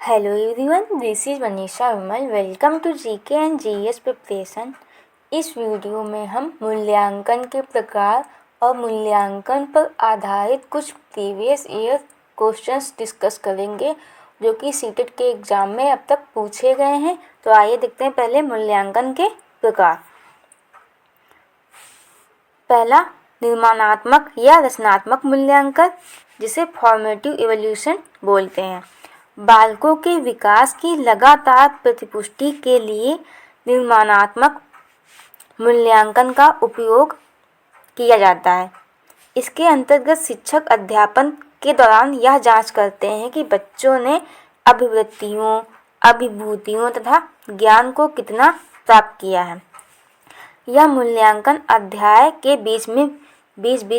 Hello everyone, this is Manisha Vimal. Welcome to GK and GS preparation. इस video में हम मूल्यांकन के प्रकार और मूल्यांकन पर आधारित कुछ प्रीवियस ईयर क्वेश्चंस डिस्कस करेंगे जो कि सीटेट के एग्ज़ाम में अब तक पूछे गए हैं। तो आइए देखते हैं पहले मूल्यांकन के प्रकार। पहला, निर्माणात्मक या रचनात्मक मूल्यांकन, जिसे फॉर्मेटिव इवैल्यूएशन बोलते हैं। बालकों के विकास की लगातार प्रतिपुष्टि के लिए निर्माणात्मक मूल्यांकन का उपयोग किया जाता है। इसके अंतर्गत शिक्षक अध्यापन के दौरान यह जांच करते हैं कि बच्चों ने अभिवृत्तियों, अभिभूतियों तथा ज्ञान को कितना प्राप्त किया है। यह मूल्यांकन अध्याय के बीच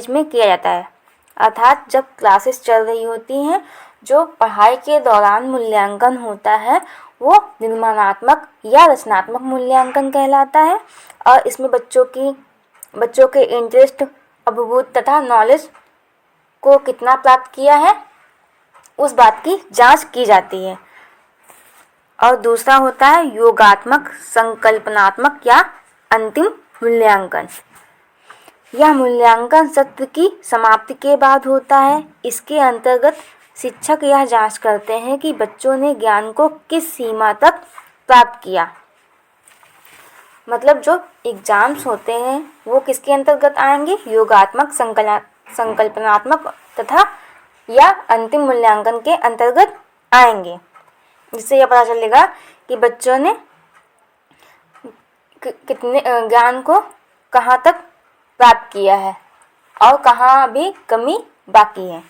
में किया जाता है, अर्थात जब क्लासेस चल रही होती हैं। जो पढ़ाई के दौरान मूल्यांकन होता है वो निर्माणात्मक या रचनात्मक मूल्यांकन कहलाता है और इसमें बच्चों के इंटरेस्ट, अभिभूत तथा नॉलेज को कितना प्राप्त किया है उस बात की जांच की जाती है। और दूसरा होता है योगात्मक, संकल्पनात्मक या अंतिम मूल्यांकन। यह मूल्यांकन सत्र की समाप्ति के बाद होता है। इसके अंतर्गत शिक्षक यह जांच करते हैं कि बच्चों ने ज्ञान को किस सीमा तक प्राप्त किया। मतलब जो एग्जाम्स होते हैं वो किसके अंतर्गत आएंगे, योगात्मक, संकल्पनात्मक तथा या अंतिम मूल्यांकन के अंतर्गत आएंगे। जिससे यह पता चलेगा कि बच्चों ने कितने ज्ञान को कहाँ तक प्राप्त किया है और कहाँ अभी कमी बाकी है।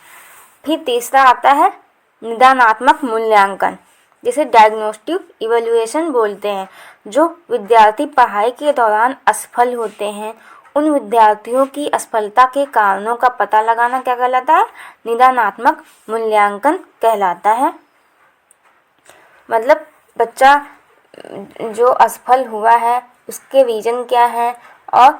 फिर तीसरा आता है निदानात्मक मूल्यांकन, जिसे डायग्नोस्टिक इवैल्यूएशन बोलते हैं। जो विद्यार्थी पढ़ाई के दौरान असफल होते हैं उन विद्यार्थियों की असफलता के कारणों का पता लगाना क्या कहलाता है, निदानात्मक मूल्यांकन कहलाता है। मतलब बच्चा जो असफल हुआ है उसके रीजन क्या है और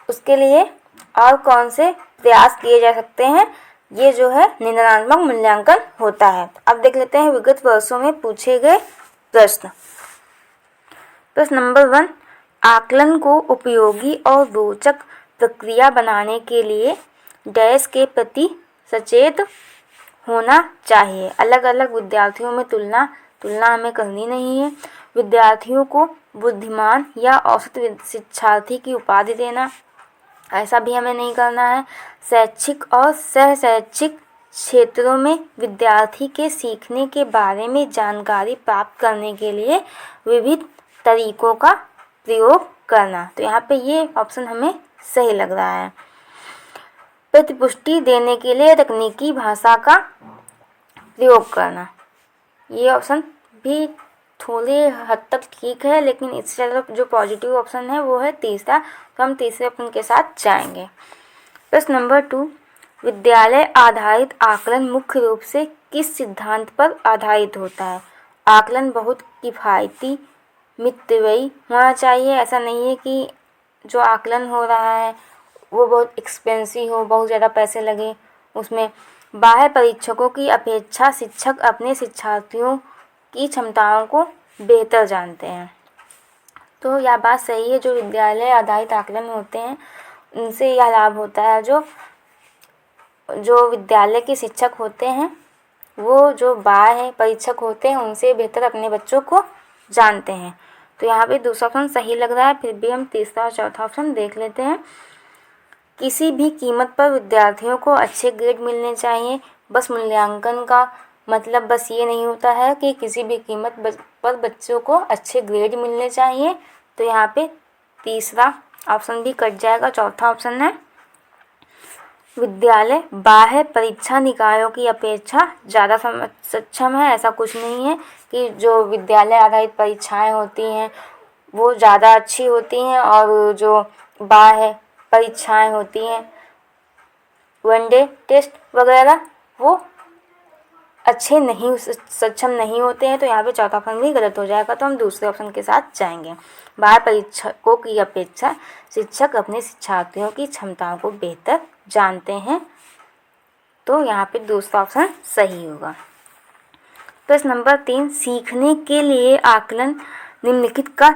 उसके लिए और कौन से प्रयास किए जा सकते हैं, ये जो है निदानात्मक मूल्यांकन होता है। अब देख लेते हैं विगत वर्षों में पूछे गए प्रश्न। प्रश्न नंबर 1, आकलन को उपयोगी और रोचक प्रक्रिया बनाने के लिए डैश के प्रति सचेत होना चाहिए। अलग अलग विद्यार्थियों में तुलना हमें करनी नहीं है। विद्यार्थियों को बुद्धिमान या औसत शिक्षार्थी की उपाधि देना, ऐसा भी हमें नहीं करना है। शैक्षिक और सह शैक्षिक क्षेत्रों में विद्यार्थी के सीखने के बारे में जानकारी प्राप्त करने के लिए विविध तरीकों का प्रयोग करना। तो यहाँ पे ये ऑप्शन हमें सही लग रहा है। प्रतिपुष्टि देने के लिए तकनीकी भाषा का प्रयोग करना, ये ऑप्शन भी थोड़े हद तक ठीक है, लेकिन इससे ज़्यादा जो पॉजिटिव ऑप्शन है वो है तीसरा। तो हम तीसरे ऑप्शन के साथ जाएंगे। प्रश्न नंबर 2, विद्यालय आधारित आकलन मुख्य रूप से किस सिद्धांत पर आधारित होता है। आकलन बहुत किफ़ायती, मितव्ययी होना चाहिए। ऐसा नहीं है कि जो आकलन हो रहा है वो बहुत एक्सपेंसिव हो, बहुत ज़्यादा पैसे लगे उसमें। बाह्य परीक्षकों की अपेक्षा शिक्षक अपने शिक्षार्थियों की क्षमताओं को बेहतर जानते हैं। तो यह बात सही है। जो विद्यालय आधारित आकलन होते हैं उनसे यह लाभ होता है, जो विद्यालय के शिक्षक होते हैं वो जो बाह्य परीक्षक होते हैं उनसे बेहतर अपने बच्चों को जानते हैं। तो यहाँ पे दूसरा ऑप्शन सही लग रहा है। फिर भी हम तीसरा और चौथा ऑप्शन देख लेते हैं। किसी भी कीमत पर विद्यार्थियों को अच्छे ग्रेड मिलने चाहिए। बस मूल्यांकन का मतलब बस ये नहीं होता है कि किसी भी कीमत पर बच्चों को अच्छे ग्रेड मिलने चाहिए। तो यहाँ पे तीसरा ऑप्शन भी कट जाएगा। चौथा ऑप्शन है विद्यालय बाह्य परीक्षा निकायों की अपेक्षा ज़्यादा सक्षम है। ऐसा कुछ नहीं है कि जो विद्यालय आधारित परीक्षाएं होती हैं वो ज़्यादा अच्छी होती हैं और जो बाह्य परीक्षाएं होती हैं, वनडे टेस्ट वगैरह, वो अच्छे नहीं, सक्षम नहीं होते हैं। तो यहाँ पे चौथा ऑप्शन भी गलत हो जाएगा। तो हम दूसरे ऑप्शन के साथ जाएंगे। बाह्य परीक्षकों की अपेक्षा शिक्षक अपने शिक्षार्थियों की क्षमताओं को बेहतर जानते हैं। तो यहाँ पे दूसरा ऑप्शन सही होगा। प्रश्न नंबर 3, सीखने के लिए आकलन निम्नलिखित का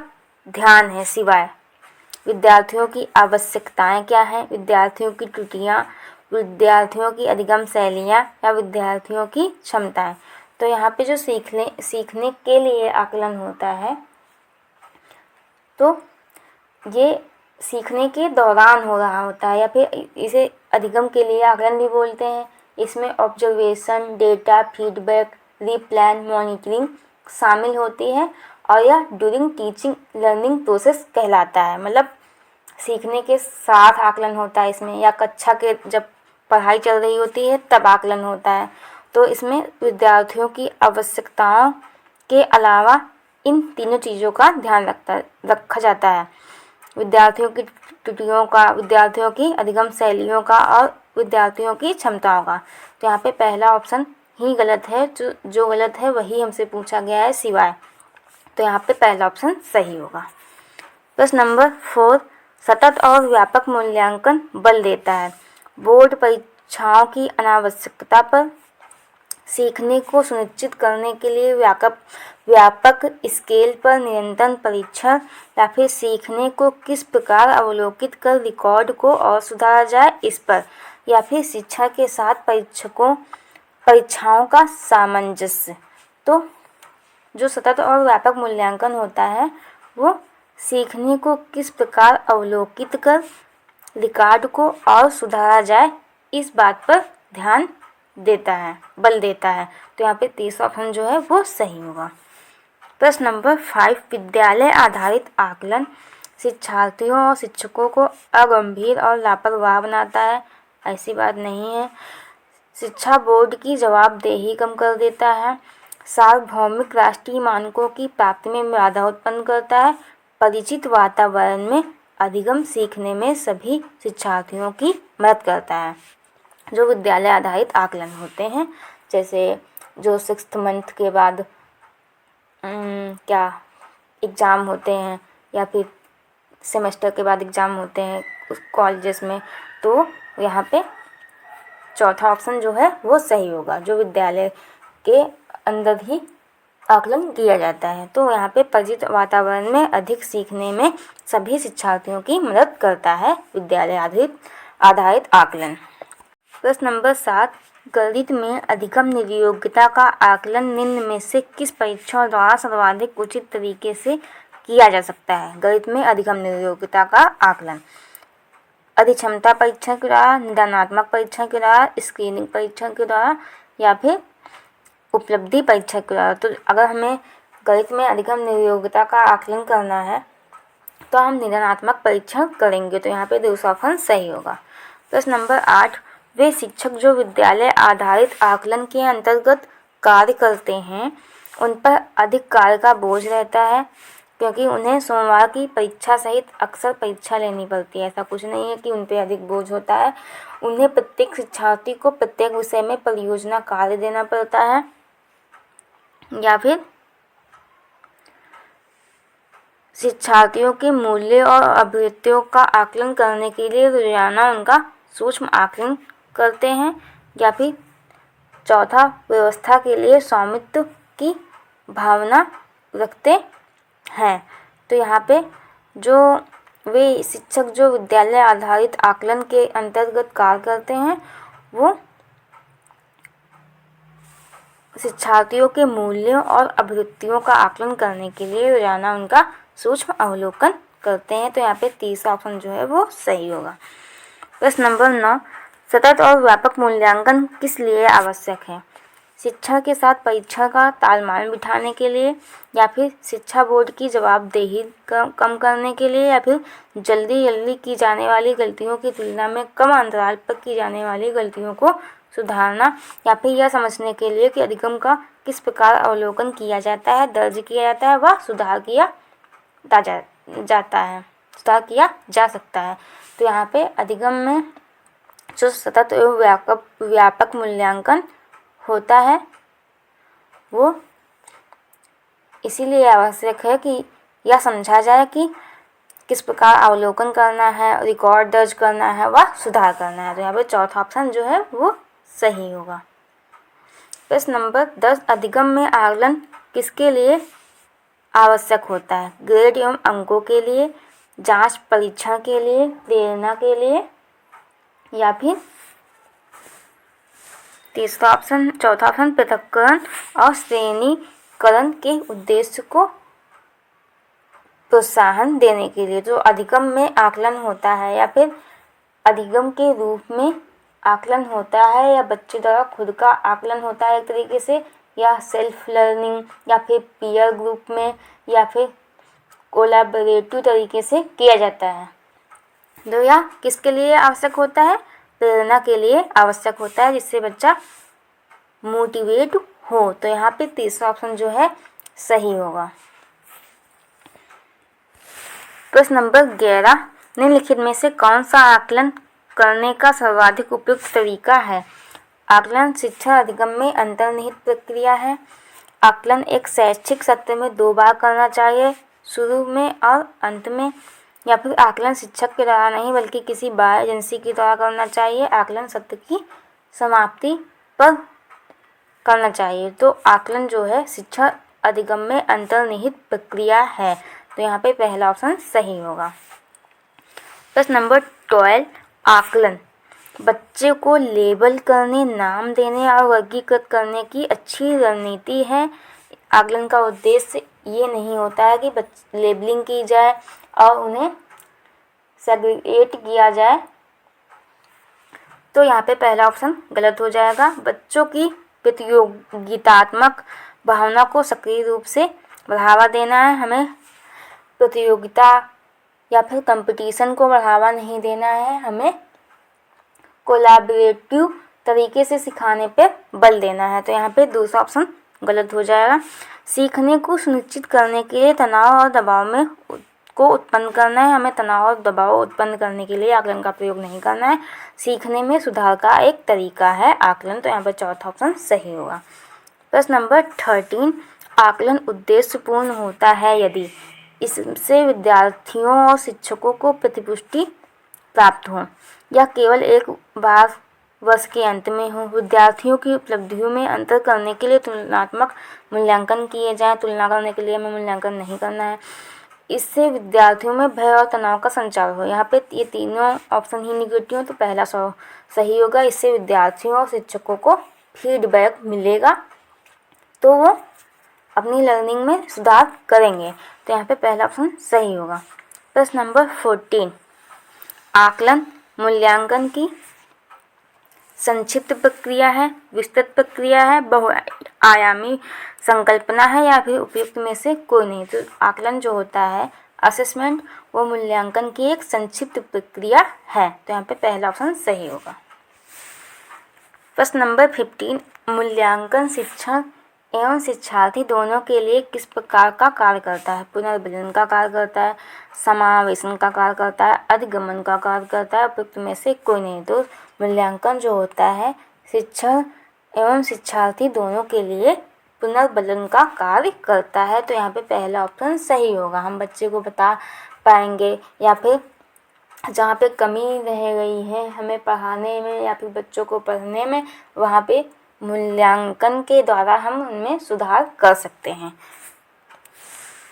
ध्यान है सिवाय। विद्यार्थियों की आवश्यकताएं क्या हैं, विद्यार्थियों की त्रुटियां, विद्यार्थियों की अधिगम शैलियां या विद्यार्थियों की क्षमताएं। तो यहाँ पे जो सीखने के लिए आकलन होता है तो ये सीखने के दौरान हो रहा होता है, या फिर इसे अधिगम के लिए आकलन भी बोलते हैं। इसमें observation, data, feedback, replan, monitoring शामिल होती है और यह ड्यूरिंग टीचिंग लर्निंग प्रोसेस कहलाता है। मतलब सीखने के साथ आकलन होता है इसमें, या कक्षा के जब पढ़ाई चल रही होती है तब आकलन होता है। तो इसमें विद्यार्थियों की आवश्यकताओं के अलावा इन तीनों चीज़ों का ध्यान रखा जाता है। विद्यार्थियों की त्रुटियों का, विद्यार्थियों की अधिगम शैलियों का और विद्यार्थियों की क्षमताओं का। तो यहाँ पे पहला ऑप्शन ही गलत है, जो गलत है वही हमसे पूछा गया है सिवाय। तो यहाँ पे पहला ऑप्शन सही होगा। प्रश्न नंबर 4, सतत और व्यापक मूल्यांकन बल देता है। बोर्ड परीक्षाओं की अनावश्यकता पर सीखने को सुनिश्चित करने के लिए व्यापक स्केल पर निरंतर परीक्षण, या फिर सीखने को किस प्रकार अवलोकित कर रिकॉर्ड को और सुधारा जाए इस पर, या फिर शिक्षा के साथ परीक्षाओं का सामंजस्य। तो जो सतत और व्यापक मूल्यांकन होता है वो सीखने को किस प्रकार अवलोकित कर रिकॉर्ड को और सुधारा जाए इस बात पर ध्यान देता है, बल देता है। तो यहाँ पे तीसरा ऑप्शन जो है वो सही होगा। प्रश्न नंबर 5, विद्यालय आधारित आकलन शिक्षार्थियों और शिक्षकों को अगंभीर और लापरवाह बनाता है। ऐसी बात नहीं है। शिक्षा बोर्ड की जवाबदेही कम कर देता है। सार्वभौमिक राष्ट्रीय मानकों की प्राप्ति में बाधा उत्पन्न करता है। परिचित वातावरण में अधिगम सीखने में सभी शिक्षार्थियों की मदद करता है। जो विद्यालय आधारित आकलन होते हैं, जैसे जो 6th मंथ के बाद क्या एग्ज़ाम होते हैं, या फिर सेमेस्टर के बाद एग्ज़ाम होते हैं उस कॉलेजेस में, तो यहाँ पे चौथा ऑप्शन जो है वो सही होगा। जो विद्यालय के अंदर ही आकलन किया जाता है, तो यहाँ पे परिचित वातावरण में अधिक सीखने में सभी शिक्षार्थियों की मदद करता है विद्यालय आधारित आकलन। प्रश्न नंबर 7, गणित में अधिगम निर्योग्यता का आकलन निम्न में से किस परीक्षाओं द्वारा सर्वाधिक उचित तरीके से किया जा सकता है। गणित में अधिगम निर्योग्यता का आकलन अधिक्षमता परीक्षण के द्वारा, निदानात्मक परीक्षण के द्वारा, स्क्रीनिंग परीक्षण के द्वारा, या फिर उपलब्धि परीक्षण के द्वारा। तो अगर हमें गणित में अधिगम निर्योग्यता का आकलन करना है तो हम निदानात्मक परीक्षण करेंगे। तो यहाँ पे दूसरा ऑप्शन सही होगा। प्रश्न नंबर 8, वे शिक्षक जो विद्यालय आधारित आकलन के अंतर्गत कार्य करते हैं उन पर अधिक कार्य का बोझ रहता है, क्योंकि उन्हें सोमवार की परीक्षा सहित अक्सर परीक्षा लेनी पड़ती है। ऐसा कुछ नहीं है कि उन पर अधिक बोझ होता है। उन्हें प्रत्येक शिक्षार्थी को प्रत्येक विषय में परियोजना कार्य देना पड़ता है, या फिर शिक्षार्थियों के मूल्य और अभिवृत्तियों का आकलन करने के लिए रोजाना उनका सूक्ष्म आकलन करते हैं, या फिर चौथा व्यवस्था के लिए स्वामित्व की भावना रखते हैं। तो यहाँ पे जो वे शिक्षक जो विद्यालय आधारित आकलन के अंतर्गत कार्य करते हैं वो शिक्षार्थियों के मूल्यों और अभिवृत्तियों का आकलन करने के लिए रोजाना उनका सूक्ष्म अवलोकन करते हैं। तो यहाँ पे तीसरा ऑप्शन जो है वो सही होगा। प्रश्न नंबर 9, सतत और व्यापक मूल्यांकन किस लिए आवश्यक है। शिक्षा के साथ परीक्षा का तालमेल बिठाने के लिए, या फिर शिक्षा बोर्ड की जवाबदेही कम करने के लिए, या फिर जल्दी की जाने वाली गलतियों की तुलना में कम अंतराल पर की जाने वाली गलतियों को सुधारना, या फिर यह समझने के लिए कि अधिगम का किस प्रकार अवलोकन किया जाता है, दर्ज किया जाता है व सुधार किया जा सकता है। तो यहाँ पे अधिगम में जो सतत एवं व्यापक मूल्यांकन होता है वो इसीलिए आवश्यक है कि यह समझा जाए कि किस प्रकार अवलोकन करना है, रिकॉर्ड दर्ज करना है व सुधार करना है। तो यहाँ पे चौथा ऑप्शन जो है वो सही होगा। प्रश्न नंबर 10, अधिगम में आकलन किसके लिए आवश्यक होता है? ग्रेड एवं अंकों के लिए, जांच परीक्षण के लिए, प्रेरणा के लिए, या फिर तीसरा ऑप्शन, चौथा ऑप्शन पृथक्करण और श्रेणीकरण के उद्देश्य को प्रोत्साहन देने के लिए। जो अधिगम में आकलन होता है या फिर अधिगम के रूप में आकलन होता है या बच्चे द्वारा खुद का आकलन होता है एक तरीके से, या सेल्फ लर्निंग, या फिर पीयर ग्रुप में, या फिर कोलैबोरेटिव तरीके से किया जाता है। तो यह किसके लिए आवश्यक होता है? प्रेरणा के लिए आवश्यक होता है, जिससे बच्चा मोटिवेट हो। तो यहाँ पे तीसरा ऑप्शन जो है सही होगा। प्रश्न नंबर 11, निम्नलिखित में से कौन सा आकलन करने का सर्वाधिक उपयुक्त तरीका है? आकलन शिक्षा अधिगम में अंतर्निहित प्रक्रिया है। आकलन एक शैक्षिक सत्र में 2 बार करना चाहिए, शुरू में और अंत में। या फिर आकलन शिक्षक के द्वारा नहीं बल्कि किसी बाह्य एजेंसी के द्वारा करना चाहिए, आकलन सत्र की समाप्ति पर करना चाहिए। तो आकलन जो है शिक्षा अधिगम में अंतर्निहित प्रक्रिया है। तो यहाँ पे पहला ऑप्शन सही होगा। प्रश्न नंबर 12, आकलन बच्चे को लेबल करने, नाम देने और वर्गीकृत करने की अच्छी रणनीति है। आकलन का उद्देश्य ये नहीं होता है कि लेबलिंग की जाए और उन्हें सेग्रीगेट किया जाए। तो यहाँ पे पहला ऑप्शन गलत हो जाएगा। बच्चों की प्रतियोगितात्मक भावना को सक्रिय रूप से बढ़ावा देना है। हमें प्रतियोगिता या फिर कंपटीशन को बढ़ावा नहीं देना है, हमें कोलैबोरेटिव तरीके से सिखाने पे बल देना है। तो यहाँ पे दूसरा ऑप्शन गलत हो जाएगा। सीखने को सुनिश्चित करने के लिए तनाव और दबाव में को उत्पन्न करना है। हमें तनाव और दबाव उत्पन्न करने के लिए आकलन का प्रयोग नहीं करना है। सीखने में सुधार का एक तरीका है आकलन। तो यहाँ पर चौथा ऑप्शन सही होगा। प्रश्न नंबर 13, आकलन उद्देश्यपूर्ण होता है यदि इससे विद्यार्थियों और शिक्षकों को प्रतिपुष्टि प्राप्त हो, या केवल एक बार वर्ष के अंत में हो। विद्यार्थियों की उपलब्धियों में अंतर करने के लिए तुलनात्मक मूल्यांकन किए जाएं। तुलना करने के लिए हमें मूल्यांकन नहीं करना है। इससे विद्यार्थियों में भय और तनाव का संचार हो। यहाँ पे ये तीनों ऑप्शन ही निगेटिव हैं, तो पहला सही होगा। इससे विद्यार्थियों और शिक्षकों को फीडबैक मिलेगा तो वो अपनी लर्निंग में सुधार करेंगे। तो यहाँ पे पहला ऑप्शन सही होगा। प्रश्न नंबर 14, आकलन मूल्यांकन की संक्षिप्त प्रक्रिया है, विस्तृत प्रक्रिया है, बहुआयामी संकल्पना है, या फिर उपयुक्त में से कोई नहीं। तो आकलन जो होता है असेसमेंट, वो मूल्यांकन की एक संक्षिप्त प्रक्रिया है। तो यहाँ पे पहला ऑप्शन सही होगा। प्रश्न नंबर 15, मूल्यांकन शिक्षण एवं शिक्षार्थी दोनों के लिए किस प्रकार का कार्य करता है? पुनर्विलन का कार्य करता है, समावेशन का कार्य करता है, अधिगमन का कार्य करता है, उपयुक्त में से कोई नहीं। तो मूल्यांकन जो होता है शिक्षण एवं शिक्षार्थी दोनों के लिए पुनर्विलन का कार्य करता है। तो यहाँ पे पहला ऑप्शन सही होगा। हम बच्चे को बता पाएंगे या फिर जहाँ पे कमी रह गई है हमें पढ़ाने में या फिर बच्चों को पढ़ने में, वहाँ पे मूल्यांकन के द्वारा हम उनमें सुधार कर सकते हैं।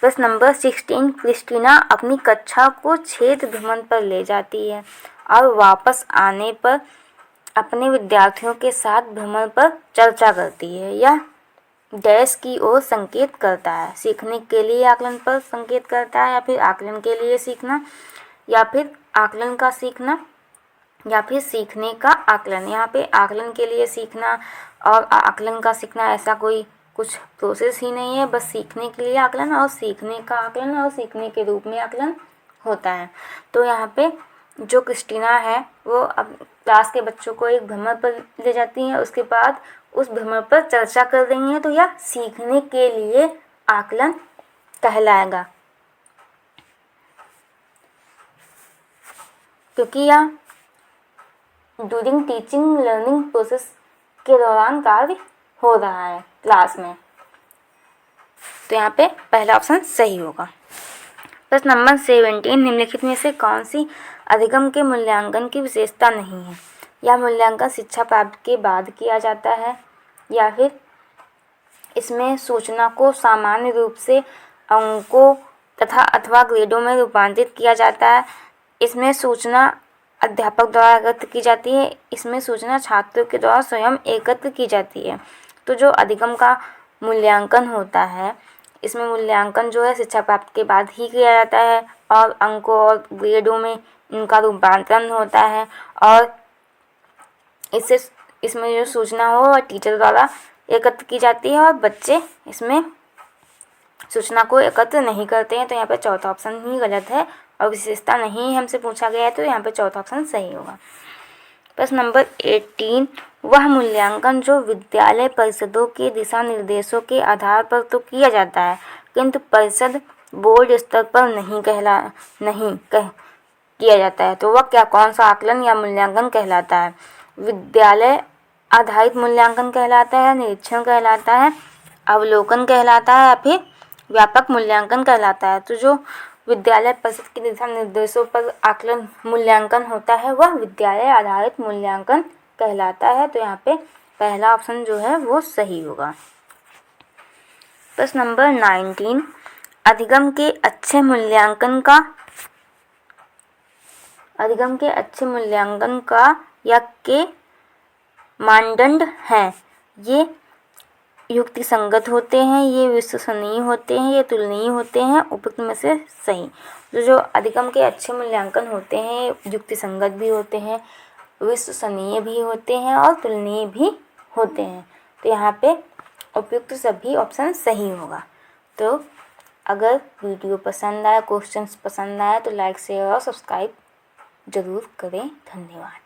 प्रश्न नंबर 16, क्रिस्टीना अपनी कक्षा को क्षेत्र भ्रमण पर ले जाती है और वापस आने पर अपने विद्यार्थियों के साथ भ्रमण पर चर्चा करती है। यह डैश की ओर संकेत करता है। सीखने के लिए आकलन पर संकेत करता है, या फिर आकलन के लिए सीखना, या फिर आकलन का सीखना, या फिर सीखने का आकलन। यहाँ पे आकलन के लिए सीखना और आकलन का सीखना ऐसा कोई कुछ प्रोसेस ही नहीं है। बस सीखने के लिए आकलन और सीखने का आकलन और सीखने के रूप में आकलन होता है। तो यहाँ पे जो क्रिस्टीना है वो अब क्लास के बच्चों को एक भ्रमण पर ले जाती हैं, उसके बाद उस भ्रमण पर चर्चा कर रही हैं। तो यह सीखने के लिए आकलन कहलाएगा, क्योंकि यह ड्यूरिंग टीचिंग लर्निंग प्रोसेस के दौरान कार्य हो रहा है क्लास में। तो यहाँ पे पहला ऑप्शन सही होगा। प्रश्न नंबर 17, निम्नलिखित में से कौन सी अधिगम के मूल्यांकन की विशेषता नहीं है? यह मूल्यांकन शिक्षा प्राप्ति के बाद किया जाता है, या फिर इसमें सूचना को सामान्य रूप से अंकों तथा अथवा ग्रेडों में रूपांतरित किया जाता है। इसमें सूचना अध्यापक द्वारा एकत्र की जाती है। इसमें सूचना छात्रों के द्वारा स्वयं एकत्र की जाती है। तो जो अधिगम का मूल्यांकन होता है, इसमें मूल्यांकन जो है शिक्षा प्राप्ति के बाद ही किया जाता है और अंकों और ग्रेडों में इनका रूपांतरण होता है और इसमें जो सूचना हो वह टीचर द्वारा एकत्र की जाती है और बच्चे इसमें सूचना को एकत्र नहीं करते हैं। तो यहाँ पे चौथा ऑप्शन ही गलत है और विशेषता नहीं हमसे पूछा गया है, तो यहाँ पे चौथा ऑप्शन सही होगा। प्रश्न नंबर 18, वह मूल्यांकन जो विद्यालय परिषदों के दिशा निर्देशों के आधार पर तो किया जाता है किंतु परिषद बोर्ड स्तर पर नहीं किया जाता है, तो वह कौन सा आकलन या मूल्यांकन कहलाता है? विद्यालय आधारित मूल्यांकन कहलाता है, निरीक्षण कहलाता है, अवलोकन कहलाता है या फिर व्यापक मूल्यांकन कहलाता है? तो जो विद्यालय परिषद के दिशा निर्देशों पर आकलन मूल्यांकन होता है वह विद्यालय आधारित मूल्यांकन कहलाता है। तो यहाँ पे पहला ऑप्शन जो है वो सही होगा। प्रश्न नंबर 19, अधिगम के अच्छे मूल्यांकन का या के मानदंड हैं, ये युक्ति संगत होते हैं, ये विश्वसनीय होते हैं, ये तुलनीय होते हैं, उपयुक्त में से सही। तो जो अधिगम के अच्छे मूल्यांकन होते हैं युक्ति संगत भी होते हैं, विश्वसनीय भी होते हैं और तुलनीय भी होते हैं। तो यहाँ पे उपयुक्त सभी ऑप्शन सही होगा। तो अगर वीडियो पसंद आया, क्वेश्चंस पसंद आया तो लाइक शेयर और सब्सक्राइब ज़रूर करें। धन्यवाद।